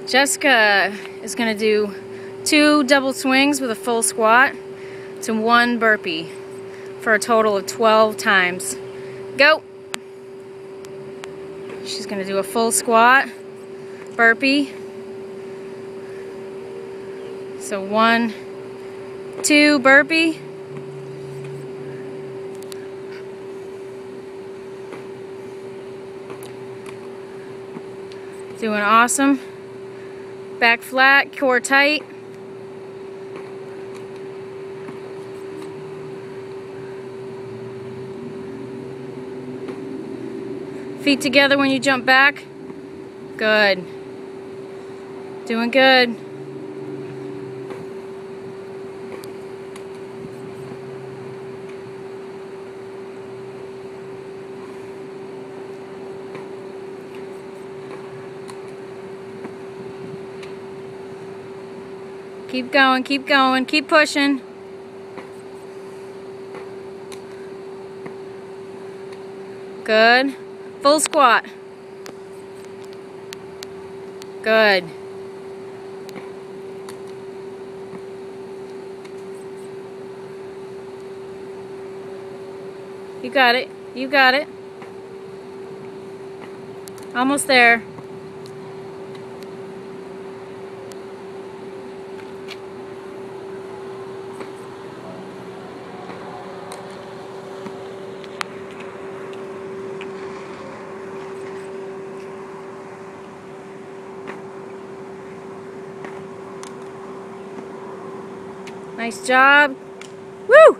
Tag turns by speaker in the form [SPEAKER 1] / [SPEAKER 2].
[SPEAKER 1] Jessica is going to do 2 double swings with a full squat to 1 burpee for a total of 12 times. Go! She's going to do a full squat, burpee. So 1, 2, burpee. Doing awesome. Back flat, core tight. Feet together when you jump back. Good. Doing good. Keep going, keep pushing. Good. Full squat. Good. You got it. You got it. Almost there. Nice job. Woo!